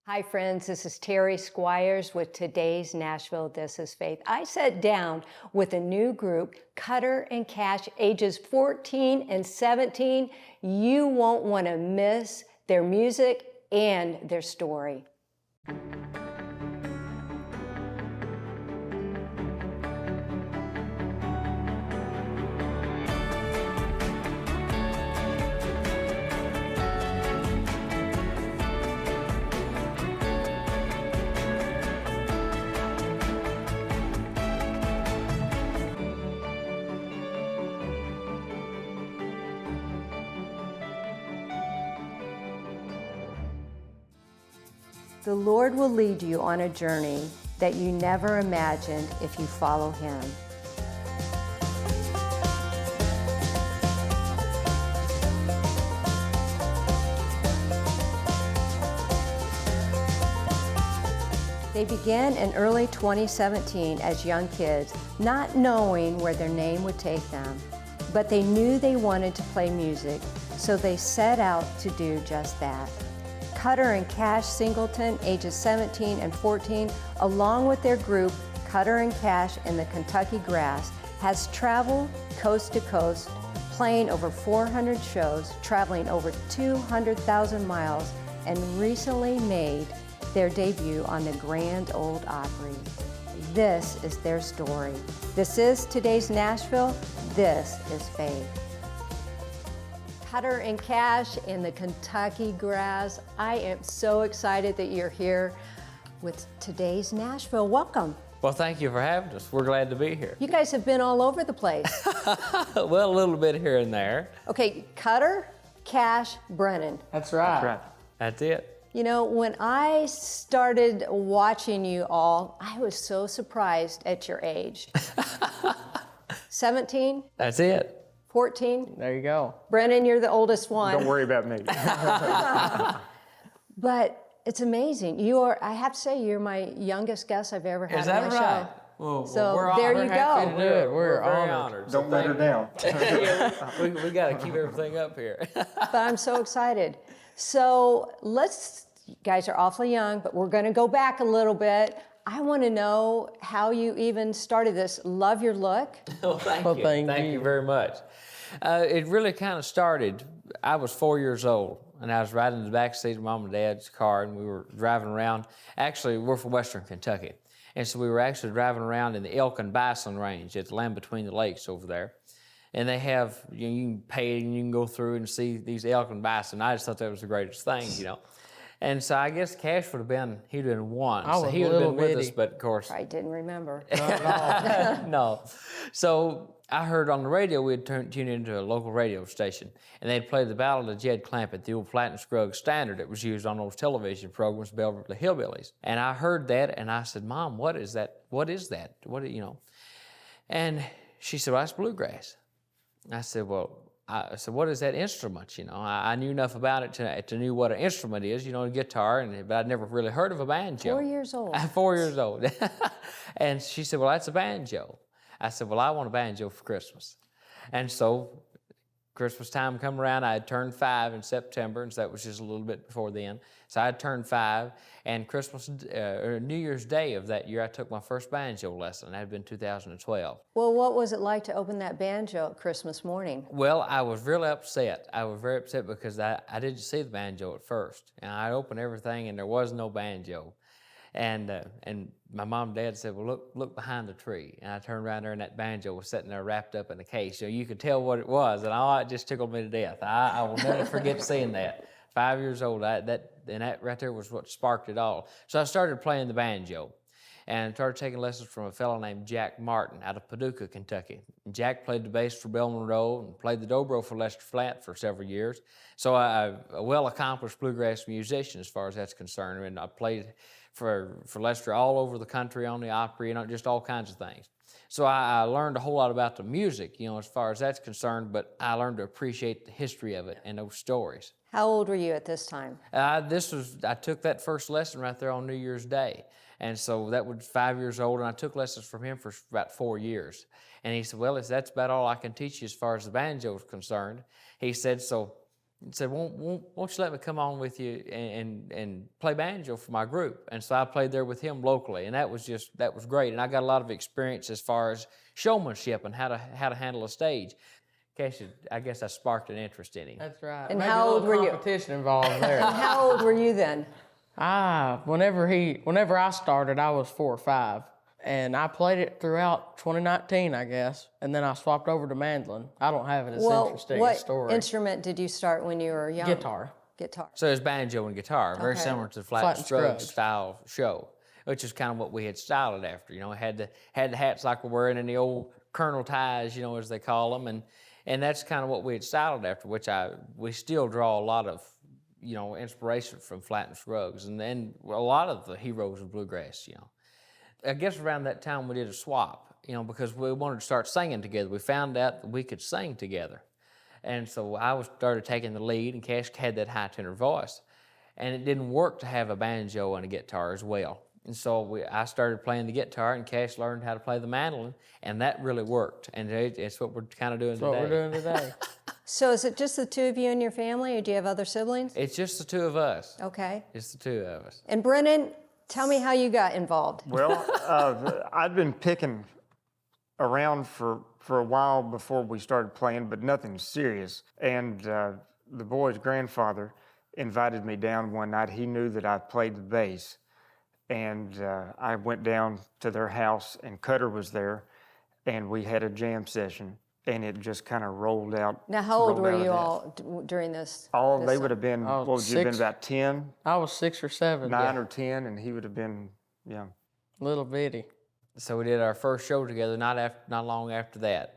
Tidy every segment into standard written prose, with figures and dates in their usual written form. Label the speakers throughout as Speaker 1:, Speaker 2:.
Speaker 1: Hi, friends. This is Terry Squires with today's Nashville This Is Faith. I sat down with a new group, Cutter and Cash, ages 14 and 17. You won't want to miss their music and their story. The Lord will lead you on a journey that you never imagined if you follow Him. They began in early 2017 as young kids, not knowing where their name would take them. But they knew they wanted to play music, so they set out to do just that. Cutter and Cash Singleton, ages 17 and 14, along with their group, Cutter and Cash in the Kentucky Grass, has traveled coast to coast, playing over 400 shows, traveling over 200,000 miles, and recently made their debut on the Grand Ole Opry. This is their story. This is today's Nashville. This is faith. Cutter and Cash in the Kentucky Grass. I am so excited that you're here with today's Nashville. Welcome.
Speaker 2: Well, thank you for having us. We're glad to be here.
Speaker 1: You guys have been all over the place.
Speaker 2: Well, a little bit here and there.
Speaker 1: Okay, Cutter, Cash, Brennan.
Speaker 3: That's right.
Speaker 2: That's right. That's it.
Speaker 1: You know, when I started watching you all, I was so surprised at your age. 17?
Speaker 2: That's it.
Speaker 1: 14?
Speaker 3: There you go.
Speaker 1: Brennan, you're the oldest one.
Speaker 4: Don't worry about me.
Speaker 1: But it's amazing. You are, I have to say, you're my youngest guest I've ever had
Speaker 2: Is
Speaker 1: on
Speaker 2: that
Speaker 1: my
Speaker 2: right?
Speaker 1: show.
Speaker 2: Well,
Speaker 1: So
Speaker 2: we're
Speaker 1: there
Speaker 2: honored.
Speaker 1: you
Speaker 3: Happy
Speaker 1: go.
Speaker 3: to do it. We're
Speaker 2: very
Speaker 3: honored.
Speaker 4: Don't let her down.
Speaker 2: we got to keep everything up here.
Speaker 1: But I'm so excited. So you guys are awfully young, but we're going to go back a little bit. I want to know how you even started this. Love your look.
Speaker 2: Well, thank
Speaker 3: Well,
Speaker 2: you.
Speaker 3: thank
Speaker 2: you
Speaker 3: you.
Speaker 2: very much. It really kind of started, I was 4 years old, and I was riding in the back seat of Mom and Dad's car, and we were driving around. Actually, we're from Western Kentucky, and so we were actually driving around in the elk and bison range at the land between the lakes over there. And they have, you can pay and you can go through and see these elk and bison. I just thought that was the greatest thing, you know. And so I guess Cash would have been, he'd have been one.
Speaker 3: I
Speaker 2: So
Speaker 3: was
Speaker 2: he would have been
Speaker 3: little
Speaker 2: with us,
Speaker 3: bitty.
Speaker 2: but of course,
Speaker 1: I didn't remember.
Speaker 2: no. So I heard on the radio, we'd tune into a local radio station, and they'd play the Ballad of Jed Clampett, the old Flat and Scruggs standard that was used on those television programs, Beverly Hillbillies. And I heard that, and I said, Mom, what is that? What is that? You know? And she said, well, that's bluegrass. I said, well, what is that instrument? You know, I knew enough about it to know what an instrument is, you know, a guitar, but I'd never really heard of a banjo.
Speaker 1: 4 years old.
Speaker 2: 4 years old. And she said, well, that's a banjo. I said, well, I want a banjo for Christmas. And so Christmas time come around, I had turned 5 in September, and so that was just a little bit before then. So I had turned 5, and New Year's Day of that year, I took my first banjo lesson. That had been 2012.
Speaker 1: Well, what was it like to open that banjo at Christmas morning?
Speaker 2: Well, I was really upset. I was very upset because I didn't see the banjo at first. And I opened everything, and there was no banjo. And my mom and dad said, well, look behind the tree. And I turned around there, and that banjo was sitting there wrapped up in a case. So you could tell what it was, and it just tickled me to death. I will never forget seeing that. 5 years old, that right there was what sparked it all. So I started playing the banjo and started taking lessons from a fellow named Jack Martin out of Paducah, Kentucky. And Jack played the bass for Bill Monroe and played the dobro for Lester Flatt for several years. So I'm a well-accomplished bluegrass musician as far as that's concerned. And I played for Lester all over the country on the Opry, just all kinds of things. So I learned a whole lot about the music, as far as that's concerned, but I learned to appreciate the history of it and those stories.
Speaker 1: How old were you at this time?
Speaker 2: I took that first lesson right there on New Year's Day. And so that was 5 years old, and I took lessons from him for about 4 years. And he said, well, that's about all I can teach you as far as the banjo is concerned. He said, so and said, won't you let me come on with you and play banjo for my group? And so I played there with him locally, and that was great. And I got a lot of experience as far as showmanship and how to handle a stage. Casey, I guess I sparked an interest in him.
Speaker 3: That's right.
Speaker 1: And
Speaker 3: Maybe
Speaker 1: how old were you?
Speaker 3: Competition involved there.
Speaker 1: And how old were you then?
Speaker 3: Whenever I started, I was 4 or 5. And I played it throughout 2019, I guess. And then I swapped over to mandolin. I don't have it as interesting a story.
Speaker 1: What instrument did you start when you were young?
Speaker 3: Guitar.
Speaker 1: Guitar.
Speaker 2: So it's banjo and guitar, very similar to the Flat and Scruggs style show, which is kind of what we had styled it after. You know, it had the hats like we're wearing and the old colonel ties, you know, as they call them, and that's kind of what we had styled it after, which we still draw a lot of, you know, inspiration from Flat and Scruggs, and then a lot of the heroes of bluegrass, you know. I guess around that time we did a swap, you know, because we wanted to start singing together. We found out that we could sing together. And so I started taking the lead, and Cash had that high tenor voice. And it didn't work to have a banjo and a guitar as well. And so I started playing the guitar, and Cash learned how to play the mandolin, and that really worked. And it's what we're kind of doing today.
Speaker 3: That's what we're doing today.
Speaker 1: So is it just the two of you and your family, or do you have other siblings?
Speaker 2: It's just the two of us.
Speaker 1: Okay.
Speaker 2: It's the two of us.
Speaker 1: And Brennan, tell me how you got involved.
Speaker 4: Well, I'd been picking around for a while before we started playing, but nothing serious. And the boy's grandfather invited me down one night. He knew that I played the bass. And I went down to their house, and Cutter was there, and we had a jam session, and it just kind of rolled out.
Speaker 1: Now, how old were you all during this?
Speaker 4: They would have been, what would you have been, about 10?
Speaker 3: I was 6 or 7.
Speaker 4: 9 or 10, and he would have been, yeah.
Speaker 3: Little bitty.
Speaker 2: So we did our first show together not long after that.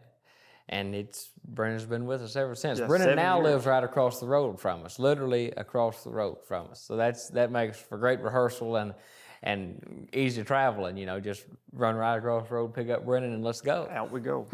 Speaker 2: And Brennan's been with us ever since.
Speaker 4: Yeah,
Speaker 2: Brennan
Speaker 4: 7
Speaker 2: now
Speaker 4: years.
Speaker 2: lives right across the road from us, literally across the road from us. So that makes for great rehearsal and easy traveling, you know, just run right across the road, pick up Brennan, and let's go.
Speaker 4: Out we go.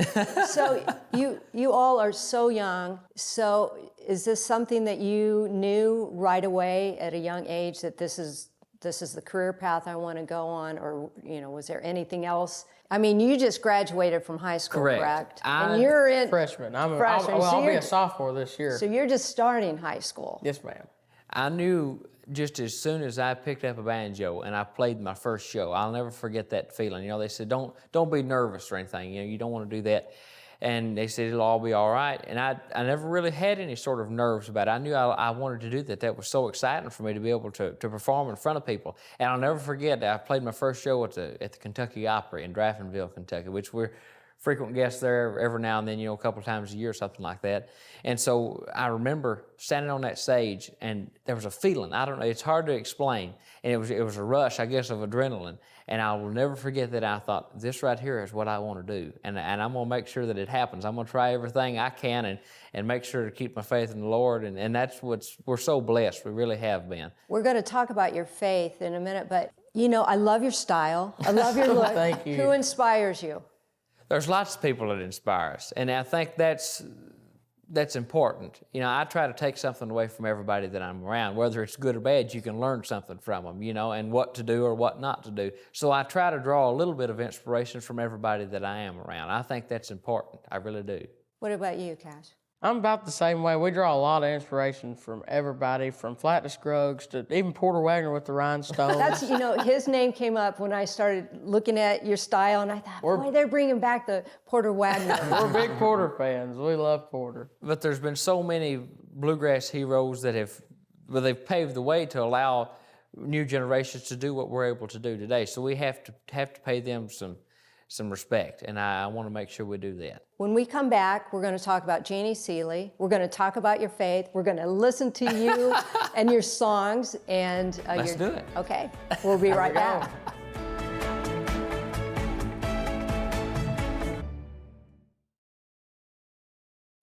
Speaker 1: So you all are so young. So is this something that you knew right away at a young age, that this is the career path I want to go on, or, you know, was there anything else? I mean, you just graduated from high school, correct? And you're in
Speaker 3: freshman.
Speaker 1: freshman.
Speaker 3: I'll be a sophomore this year.
Speaker 1: So you're just starting high school.
Speaker 3: Yes, ma'am.
Speaker 2: I knew just as soon as I picked up a banjo and I played my first show, I'll never forget that feeling. You know, they said, don't be nervous or anything. You know, you don't want to do that. And they said, it'll all be all right. And I never really had any sort of nerves about it. I knew I wanted to do that. That was so exciting for me to be able to perform in front of people. And I'll never forget that I played my first show at the Kentucky Opry in Draftonville, Kentucky, which we're frequent guests there every now and then, you know, a couple of times a year or something like that. And so I remember standing on that stage, and there was a feeling, I don't know, it's hard to explain. And it was a rush, I guess, of adrenaline. And I will never forget that I thought, this right here is what I want to do. And I'm going to make sure that it happens. I'm going to try everything I can and make sure to keep my faith in the Lord. And that's we're so blessed. We really have been.
Speaker 1: We're going to talk about your faith in a minute, but, you know, I love your style. I love your look.
Speaker 3: Thank you.
Speaker 1: Who inspires you?
Speaker 2: There's lots of people that inspire us, and I think that's important. You know, I try to take something away from everybody that I'm around, whether it's good or bad. You can learn something from them, you know, and what to do or what not to do. So I try to draw a little bit of inspiration from everybody that I am around. I think that's important. I really do.
Speaker 1: What about you, Cash?
Speaker 3: I'm about the same way. We draw a lot of inspiration from everybody, from Flat to Scruggs to even Porter Wagner with the rhinestones.
Speaker 1: That's, you know, his name came up when I started looking at your style, and I thought, boy, they're bringing back the Porter Wagner.
Speaker 3: We're big Porter fans. We love Porter.
Speaker 2: But there's been so many bluegrass heroes that they've paved the way to allow new generations to do what we're able to do today. So we have to pay them some respect, and I want to make sure we do that.
Speaker 1: When we come back, we're going to talk about Jeannie Seely. We're going to talk about your faith. We're going to listen to you and your songs. And
Speaker 2: Let's do it.
Speaker 1: Okay, we'll be right back.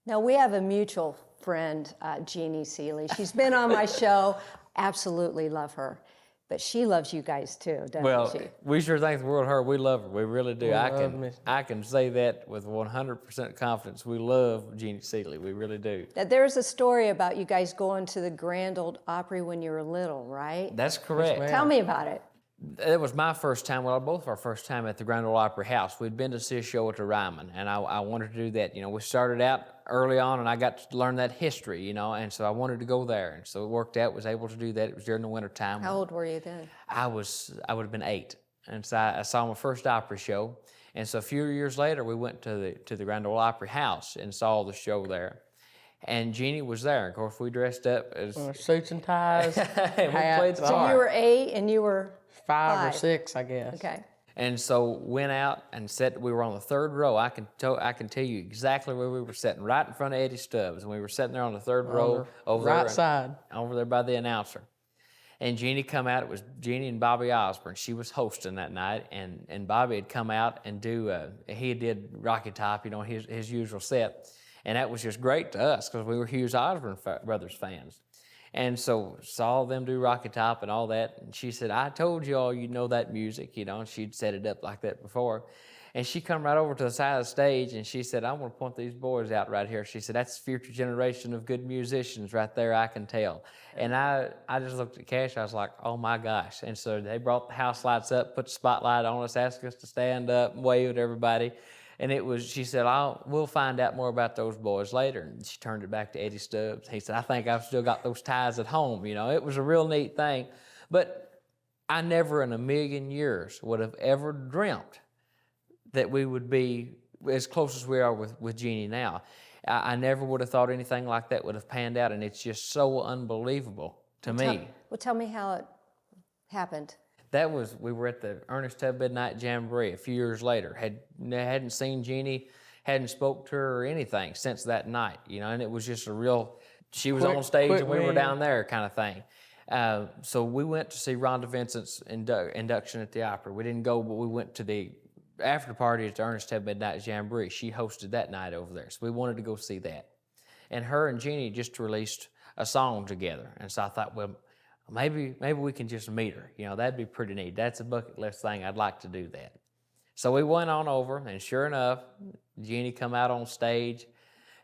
Speaker 1: Now, we have a mutual friend, Jeannie Seely. She's been on my show. Absolutely love her. But she loves you guys too, doesn't she?
Speaker 2: We sure thank the world of her. We love her. We really do. I can say that with 100% confidence. We love Jeannie Seely. We really do.
Speaker 1: Now, there's a story about you guys going to the Grand Ole Opry when you were little, right?
Speaker 2: That's correct.
Speaker 3: Yes,
Speaker 1: Tell me about it.
Speaker 2: It was my first time, well, both of our first time at the Grand Ole Opry House. We'd been to see a show at the Ryman, and I wanted to do that. You know, we started out early on, and I got to learn that history, you know, and so I wanted to go there. And so it worked out, was able to do that. It was during the winter time.
Speaker 1: How old were you then?
Speaker 2: I would have been 8. And so I saw my first Opry show. And so a few years later, we went to the Grand Ole Opry House and saw the show there. And Jeannie was there. Of course, we dressed up as...
Speaker 3: Suits and ties,
Speaker 2: and we played the
Speaker 1: So
Speaker 2: part.
Speaker 1: you were 8 and you were
Speaker 3: 5 or 6, I guess.
Speaker 1: Okay.
Speaker 2: And so went out and sat. We were on the 3rd row. I can tell you exactly where we were sitting, right in front of Eddie Stubbs. And we were sitting there on the 3rd row, over
Speaker 3: right
Speaker 2: there,
Speaker 3: side,
Speaker 2: over there by the announcer. And Jeannie come out. It was Jeannie and Bobby Osborne. She was hosting that night, and Bobby had come out and he did Rocky Top, you know, his usual set. And that was just great to us because we were huge Osborne Brothers fans. And so saw them do Rocky Top and all that. And she said, I told you all you know that music, you know, and she'd set it up like that before. And she come right over to the side of the stage and she said, I want to point these boys out right here. She said, that's the future generation of good musicians right there, I can tell. And I just looked at Cash, I was like, oh my gosh. And so they brought the house lights up, put the spotlight on us, asked us to stand up and wave at everybody. And she said, we'll find out more about those boys later. And she turned it back to Eddie Stubbs. He said, I think I've still got those ties at home. You know, it was a real neat thing. But I never in a million years would have ever dreamt that we would be as close as we are with Jeannie now. I never would have thought anything like that would have panned out. And it's just so unbelievable to me.
Speaker 1: Well, tell me how it happened.
Speaker 2: We were at the Ernest Tubb Midnight Jamboree a few years later. Hadn't seen Jeannie, hadn't spoke to her or anything since that night, you know, and it was just she was on stage and we were down there kind of thing. So we went to see Rhonda Vincent's induction at the Opry. We didn't go, but we went to the after party at the Ernest Tubb Midnight Jamboree. She hosted that night over there, so we wanted to go see that. And her and Jeannie just released a song together, and so I thought, well, maybe we can just meet her. You know, that'd be pretty neat. That's a bucket list thing. I'd like to do that. So we went on over, and sure enough, Jeannie come out on stage,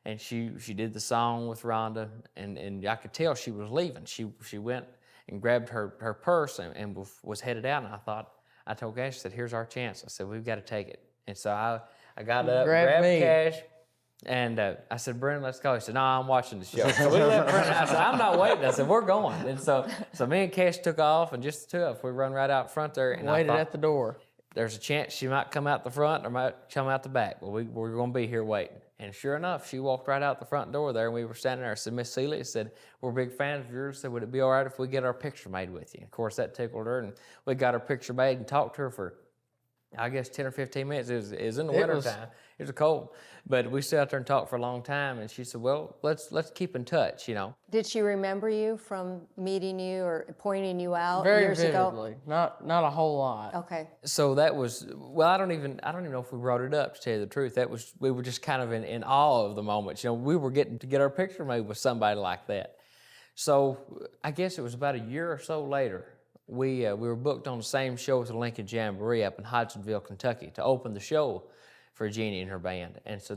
Speaker 2: and she did the song with Rhonda, and I could tell she was leaving. She went and grabbed her purse and was headed out, and I told Cash, I said, here's our chance. I said, we've got to take it. And so I got up, grabbed Cash, and I said, Brendan, let's go. He said, no, I'm watching the show. So we left Brendan. I said, I'm not waiting. I said, we're going. And so me and Cash took off, and just the two of us, we run right out front there. And
Speaker 3: waited at the door.
Speaker 2: There's a chance she might come out the front or might come out the back. Well, we're going to be here waiting. And sure enough, she walked right out the front door there, and we were standing there. I said, Miss Seely, I said, we're big fans of yours. I said, would it be all right if we get our picture made with you? Of course, that tickled her, and we got our picture made and talked to her for, I guess, 10 or 15 minutes. It was in the winter time. It was cold. But we sat out there and talked for a long time, and she said, well, let's keep in touch, you know.
Speaker 1: Did she remember you from meeting you or pointing you out
Speaker 3: Very
Speaker 1: years
Speaker 3: vividly.
Speaker 1: ago?
Speaker 3: Not a whole lot.
Speaker 1: Okay.
Speaker 2: So that was, well, I don't even know if we brought it up, to tell you the truth. We were just kind of in awe of the moment. You know, we were getting to get our picture made with somebody like that. So I guess it was about a year or so later, we were booked on the same show as the Lincoln Jamboree up in Hodgsonville, Kentucky, to open the show for Jeannie and her band. And so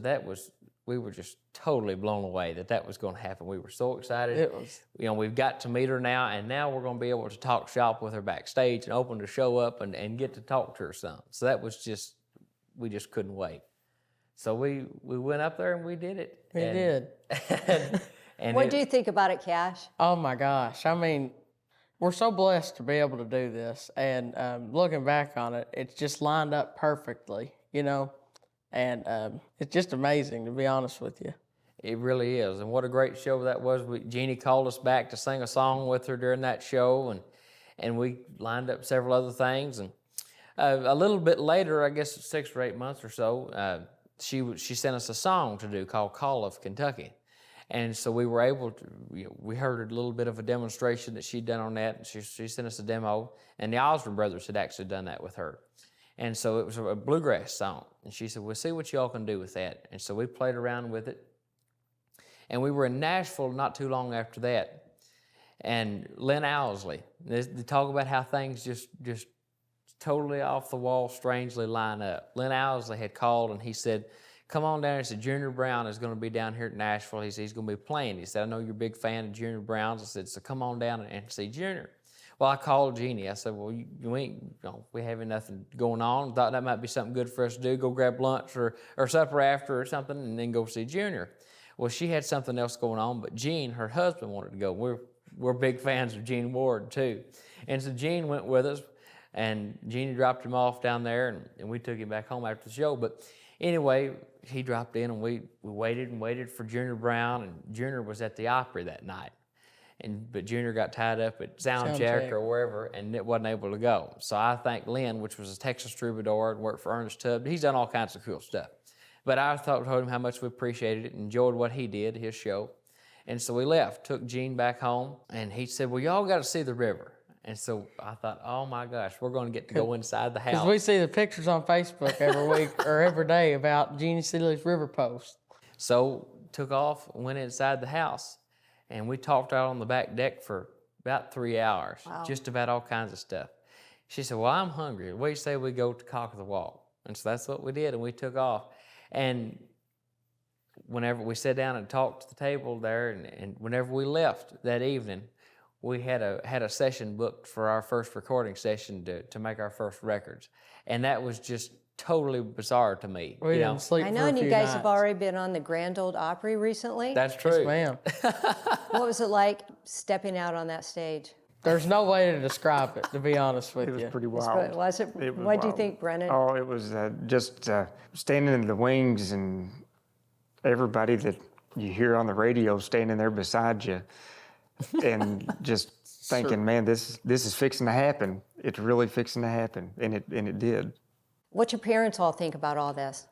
Speaker 2: we were just totally blown away that was going to happen. We were so excited.
Speaker 3: It was.
Speaker 2: You know, we've got to meet her now, and now we're going to be able to talk shop with her backstage and open the show up and get to talk to her some. So that was we just couldn't wait. So we went up there and we did it.
Speaker 3: We did.
Speaker 2: And
Speaker 1: What do you think about it, Cash?
Speaker 3: Oh my gosh. I mean, we're so blessed to be able to do this. And looking back on it, it's just lined up perfectly, you know? And it's just amazing, to be honest with you.
Speaker 2: It really is. And what a great show that was. Jeannie called us back to sing a song with her during that show, and we lined up several other things. And a little bit later, I guess 6 or 8 months or so, she sent us a song to do called Call of Kentucky. And so we were able to, we heard a little bit of a demonstration that she'd done on that. And she sent us a demo, and the Osborne Brothers had actually done that with her. And so it was a bluegrass song. And she said, well, see what y'all can do with that. And so we played around with it. And we were in Nashville not too long after that. And Lynn Owsley, they talk about how things just totally off the wall, strangely line up. Lynn Owsley had called, and he said, come on down. He said, Junior Brown is going to be down here at Nashville. He said, he's going to be playing. He said, I know you're a big fan of Junior Brown's. I said, so come on down and see Junior. Well, I called Jeannie. I said, well, you ain't, we having nothing going on. Thought that might be something good for us to do. Go grab lunch or supper after or something and then go see Junior. Well, she had something else going on, but Jean, her husband, wanted to go. We're big fans of Gene Ward, too. And so Gene went with us, and Jeannie dropped him off down there, and we took him back home after the show. But anyway, he dropped in, and we waited and waited for Junior Brown, and Junior was at the Opry that night. But Junior got tied up at sound check or wherever, and it wasn't able to go. So I thanked Lynn, which was a Texas troubadour and worked for Ernest Tubb. He's done all kinds of cool stuff. But I told him how much we appreciated it and enjoyed what he did, his show. And so we left, took Gene back home, and he said, well, y'all got to see the river. And so I thought, oh my gosh, we're going to get to go inside the house.
Speaker 3: Because we see the pictures on Facebook every week or every day about Jeannie Seely's river post.
Speaker 2: So took off, went inside the house, and we talked out on the back deck for about 3 hours, just about all kinds of stuff. She said, well, I'm hungry. What do you say we go to Cock of the Walk? And so that's what we did, and we took off. And whenever we sat down and talked at the table there, and whenever we left that evening, we had a session booked for our first recording session to make our first records. And that was just totally bizarre to me.
Speaker 3: We didn't sleep
Speaker 1: I know,
Speaker 3: for a
Speaker 1: and you
Speaker 3: few
Speaker 1: guys
Speaker 3: nights.
Speaker 1: have already been on the Grand Ole Opry recently.
Speaker 2: That's true.
Speaker 3: Yes, ma'am.
Speaker 1: What was it like stepping out on that stage?
Speaker 3: There's no way to describe it, to be honest with
Speaker 4: It was
Speaker 3: you.
Speaker 4: pretty wild.
Speaker 1: Was it?
Speaker 4: It was
Speaker 1: What do you
Speaker 4: wild.
Speaker 1: think, Brennan?
Speaker 4: Oh, it was just standing in the wings and everybody that you hear on the radio standing there beside you and just thinking, man, this is fixing to happen. It's really fixing to happen, and it did.
Speaker 1: What your parents all think about all this?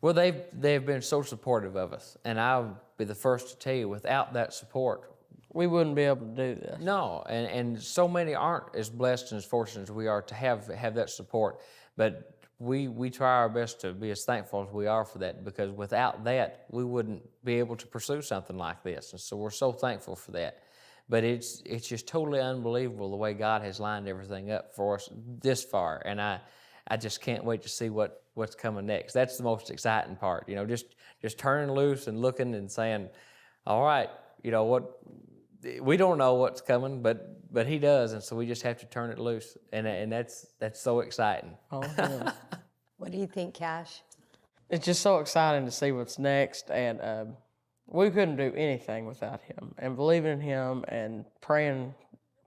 Speaker 2: Well, they've been so supportive of us, and I'll be the first to tell you, without that support,
Speaker 3: We wouldn't be able to do this.
Speaker 2: no, and so many aren't as blessed and as fortunate as we are to have that support. But we try our best to be as thankful as we are for that, because without that, we wouldn't be able to pursue something like this. And so we're so thankful for that. But it's just totally unbelievable the way God has lined everything up for us this far. And I just can't wait to see what's coming next. That's the most exciting part, just turning loose and looking and saying, all right, what, we don't know what's coming, but He does, and so we just have to turn it loose, and that's so exciting.
Speaker 3: Oh, yeah.
Speaker 1: What do you think, Cash?
Speaker 3: It's just so exciting to see what's next, and we couldn't do anything without Him, and believing in Him and praying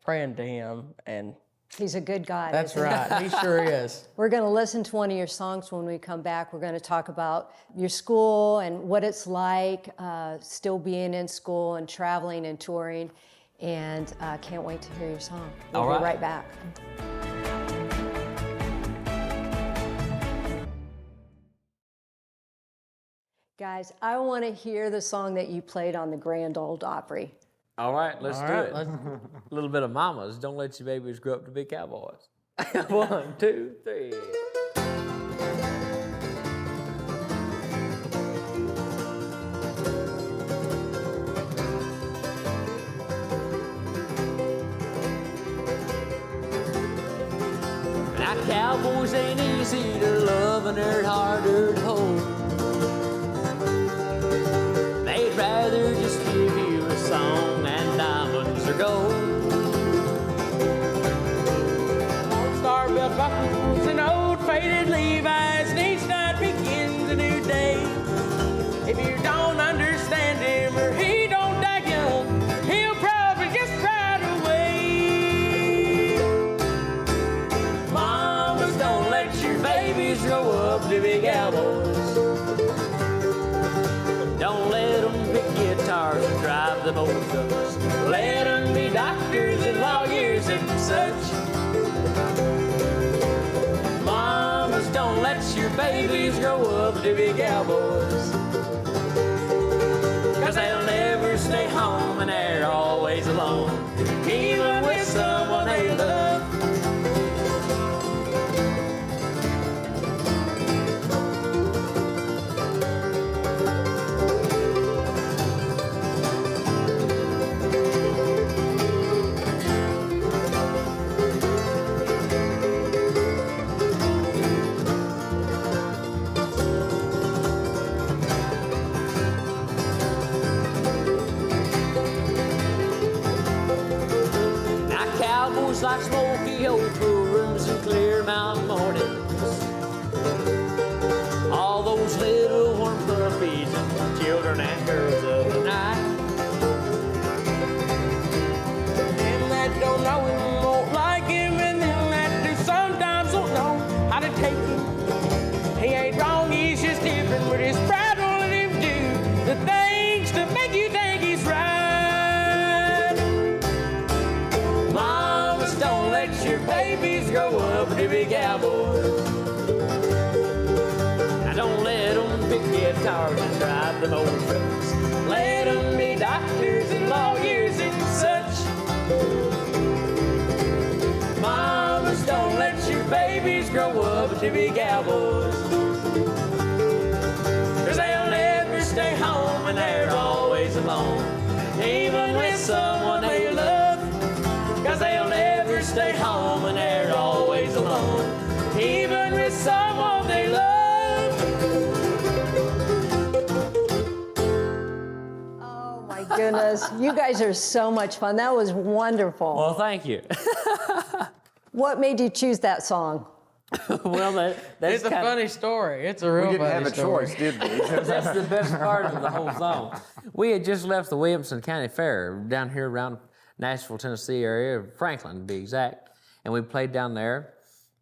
Speaker 3: to Him, and
Speaker 1: He's a good God.
Speaker 3: that's
Speaker 1: isn't he?
Speaker 3: right. He sure is.
Speaker 1: We're going to listen to one of your songs when we come back. We're going to talk about your school and what it's like still being in school and traveling and touring. And can't wait to hear your song. We'll
Speaker 2: All
Speaker 1: be
Speaker 2: right.
Speaker 1: right back. Guys, I want to hear the song that you played on the Grand Ole Opry.
Speaker 2: All right, let's
Speaker 3: All
Speaker 2: do
Speaker 3: right,
Speaker 2: it.
Speaker 3: let's-
Speaker 2: A little bit of mamas. Don't let your babies grow up to be cowboys. 1, 2, 3. Now cowboys ain't easy to love and they're harder to hold. They'd rather just give you a song and diamonds or gold.
Speaker 3: Old star belt buckles and old faded Levi's, and each night begins a new day. If you don't understand him or he don't die young, he'll probably just ride away.
Speaker 2: Mamas, don't let your babies grow up to be cowboys. Don't let them pick guitars and drive the motorcycles. Let them be doctors and lawyers and such. Mamas, don't let your babies grow up to be cowboys. 'Cause they'll never stay home and they're always alone, even with someone they love. old pool rooms and clear mountain mornings. All those little warm puppies and children and girls of the night.
Speaker 3: Them that don't know him won't like him, and them that do sometimes don't know how to take him. He ain't wrong, he's just different, but his pride won't let him do the things to make you think he's right.
Speaker 2: Mamas, don't let your babies grow up to be cowboys. Now don't let them pick guitars and drive them old trucks. Let them be doctors and lawyers and such. Mamas, don't let your babies grow up to be cowboys. 'Cause they'll never stay home and they're always alone, even with someone they love. 'Cause they'll never stay home and they're always alone, even with someone they love.
Speaker 1: Oh my goodness, you guys are so much fun. That was wonderful.
Speaker 2: Well, thank you.
Speaker 1: What made you choose that song?
Speaker 2: Well, that's
Speaker 3: It's a
Speaker 2: kinda-
Speaker 3: funny story. It's a real
Speaker 4: We didn't
Speaker 3: funny
Speaker 4: have a
Speaker 3: story.
Speaker 4: choice, did we?
Speaker 2: That's the best part of the whole song. We had just left the Williamson County Fair down here around Nashville, Tennessee area, Franklin to be exact, and we played down there.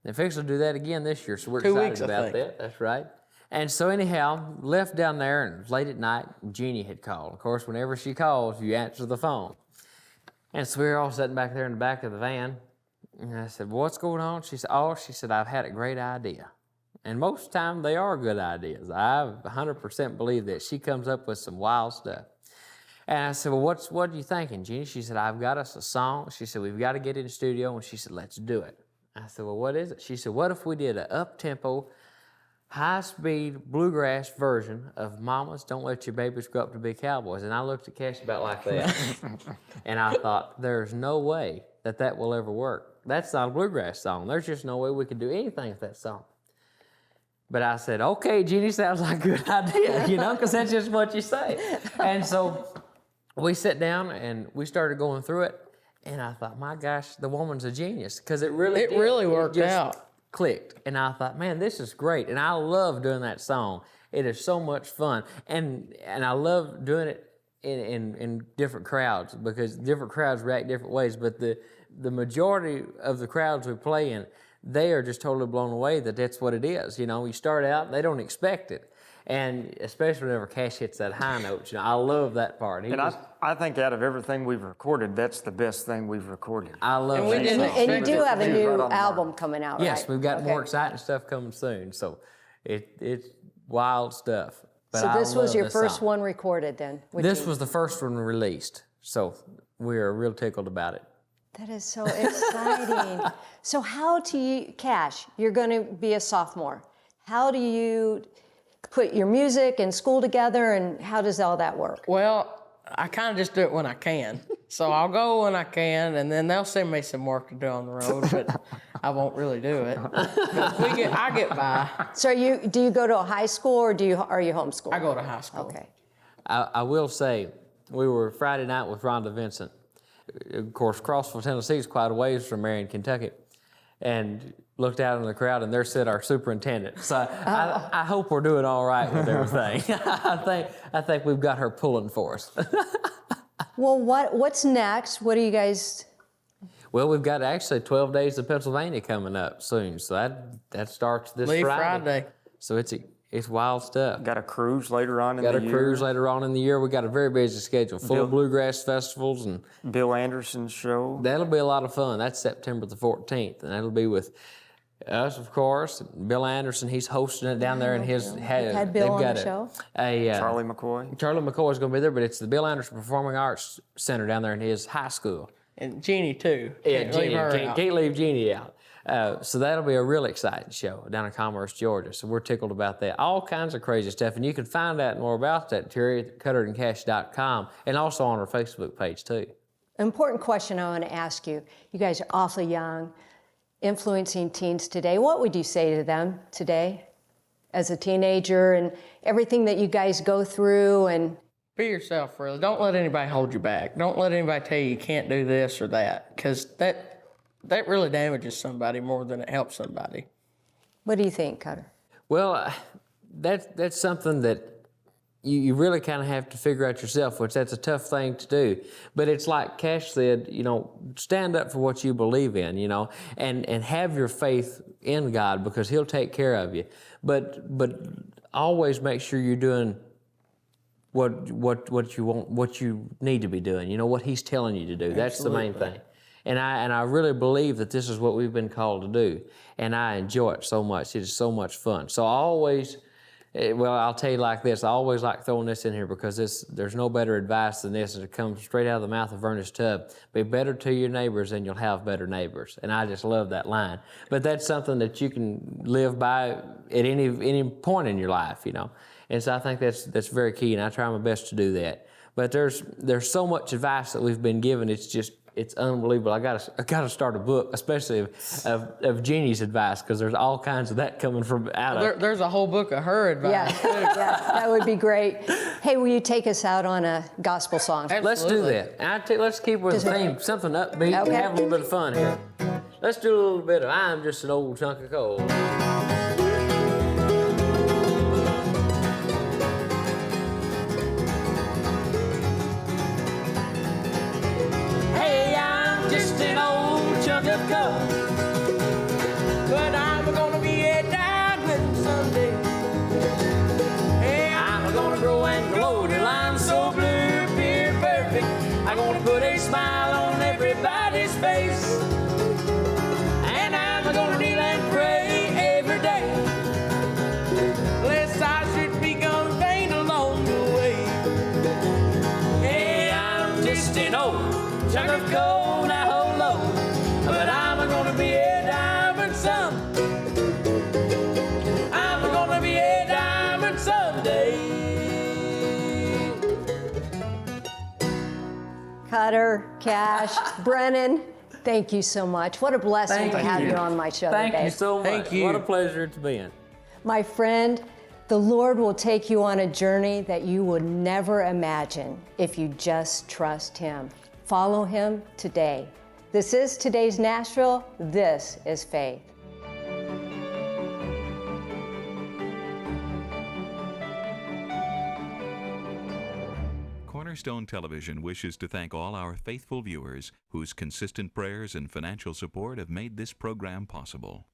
Speaker 2: And fixing to do that again this year, so we're
Speaker 3: 2
Speaker 2: excited
Speaker 3: weeks, I
Speaker 2: about
Speaker 3: think.
Speaker 2: that. That's right. And so anyhow, left down there, and late at night, Jeannie had called. Of course, whenever she calls, you answer the phone. And so we were all sitting back there in the back of the van, and I said, well, what's going on? She said, I've had a great idea. And most of the time, they are good ideas. I 100% believe that. She comes up with some wild stuff. And I said, well, what are you thinking, Jeannie? She said, I've got us a song. She said, we've got to get in the studio. And she said, let's do it. I said, well, what is it? She said, what if we did an up-tempo, high-speed bluegrass version of Mamas, Don't Let Your Babies Grow Up to Be Cowboys? And I looked at Cash about like that. And I thought, there's no way that will ever work. That's not a bluegrass song. There's just no way we could do anything with that song. But I said, okay, Jeannie, sounds like a good idea, because that's just what you say. And so we sat down and we started going through it. And I thought, my gosh, the woman's a genius, because it really
Speaker 3: worked
Speaker 2: just
Speaker 3: out.
Speaker 2: Clicked. And I thought, man, this is great. And I love doing that song. It is so much fun. And I love doing it in different crowds, because different crowds react different ways. But the majority of the crowds we play in, they are just totally blown away that that's what it is. You start out, they don't expect it. And especially whenever Cash hits that high note, I love that part.
Speaker 4: I think out of everything we've recorded, that's the best thing we've recorded.
Speaker 2: I love
Speaker 3: And we
Speaker 2: that
Speaker 3: didn't
Speaker 2: song.
Speaker 3: expect
Speaker 1: And you do have a
Speaker 4: Right
Speaker 1: new
Speaker 4: on the mark.
Speaker 1: album coming out, right?
Speaker 2: Yes, we've got more
Speaker 1: Okay.
Speaker 2: exciting stuff coming soon. So it's wild stuff. But
Speaker 1: So
Speaker 2: I
Speaker 1: this was
Speaker 2: love
Speaker 1: your
Speaker 2: this
Speaker 1: first
Speaker 2: song.
Speaker 1: one recorded then?
Speaker 2: This was the first one released. So we are real tickled about it.
Speaker 1: That is so exciting. So how do you, Cash, you're going to be a sophomore. How do you put your music and school together, and how does all that work?
Speaker 3: Well, I kind of just do it when I can. So I'll go when I can, and then they'll send me some work to do on the road, but I won't really do it. But I get by.
Speaker 1: So do you go to a high school, or are you homeschooled?
Speaker 3: I go to high school.
Speaker 1: Okay.
Speaker 2: I will say, we were Friday night with Rhonda Vincent. Of course, Crossville, Tennessee is quite a ways from Marion, Kentucky. And looked out in the crowd, and there sat our superintendent. So I hope we're doing all right with everything. I think we've got her pulling for us.
Speaker 1: Well, what's next? What do you guys?
Speaker 2: Well, we've got actually 12 days of Pennsylvania coming up soon. So that starts this
Speaker 3: Leave
Speaker 2: Friday.
Speaker 3: Friday.
Speaker 2: So it's wild stuff.
Speaker 4: Got a cruise later on in
Speaker 2: Got
Speaker 4: the
Speaker 2: a
Speaker 4: year.
Speaker 2: cruise later on in the year. We got a very busy schedule, full of bluegrass festivals, and
Speaker 4: Bill Anderson's show.
Speaker 2: that'll be a lot of fun. That's September the 14th, and that'll be with us, of course. Bill Anderson, he's hosting it down there in his.
Speaker 1: Had Bill on the show?
Speaker 4: Charlie McCoy.
Speaker 2: Charlie McCoy is going to be there, but it's the Bill Anderson Performing Arts Center down there in his high school.
Speaker 3: And Jeannie, too.
Speaker 2: Yeah,
Speaker 3: Can't leave
Speaker 2: Jeannie,
Speaker 3: her out.
Speaker 2: can't leave Jeannie out. So that'll be a real exciting show down in Commerce, Georgia. So we're tickled about that. All kinds of crazy stuff. And you can find out more about that at terrycutterandcash.com, and also on our Facebook page, too.
Speaker 1: An important question I want to ask you. You guys are awfully young, influencing teens today. What would you say to them today as a teenager, and everything that you guys go through? And
Speaker 3: Be yourself, really. Don't let anybody hold you back. Don't let anybody tell you you can't do this or that, because that really damages somebody more than it helps somebody.
Speaker 1: What do you think, Cutter?
Speaker 2: Well, that's something that you really kind of have to figure out yourself, which that's a tough thing to do. But it's like Cash said, stand up for what you believe in, and have your faith in God, because He'll take care of you. But always make sure you're doing what you want, what you need to be doing. What He's telling you to do. That's the main thing. And I really believe that this is what we've been called to do, and I enjoy it so much. It is so much fun. So I always. Well, I'll tell you like this. I always like throwing this in here because there's no better advice than this. It comes straight out of the mouth of Ernest Tubb. Be better to your neighbors and you'll have better neighbors. And I just love that line. But that's something that you can live by at any point in your life, And so I think that's very key, and I try my best to do that. But there's so much advice that we've been given. It's unbelievable. I gotta start a book, especially of Jeannie's advice, because there's all kinds of that coming from out of.
Speaker 3: There's a whole book of her advice.
Speaker 1: Yeah, that would be great. Hey, will you take us out on a gospel song?
Speaker 3: Absolutely.
Speaker 2: Let's do that. Let's keep with the theme, something upbeat, and
Speaker 1: Okay.
Speaker 2: have a little bit of fun here. Let's do a little bit of "I'm Just an Old Chunk of Coal." Just an old chunk of coal, but I'm gonna be a diamond someday. Hey, I'm gonna grow and glow till I'm so blue, pure perfect. I'm gonna put a smile on everybody's face, and I'm gonna kneel and pray every day, lest I should become faint along the way. Hey, I'm just an old chunk of coal. But I'm gonna be a diamond some. I'm gonna be a diamond someday.
Speaker 1: Cutter, Cash, Brennan, thank you so much. What a blessing to have you on my show today.
Speaker 2: Thank you so much.
Speaker 3: Thank you.
Speaker 2: What a pleasure it's been.
Speaker 1: My friend, the Lord will take you on a journey that you would never imagine if you just trust Him. Follow Him today. This is today's Nashville. This is Faith.
Speaker 5: Cornerstone Television wishes to thank all our faithful viewers whose consistent prayers and financial support have made this program possible.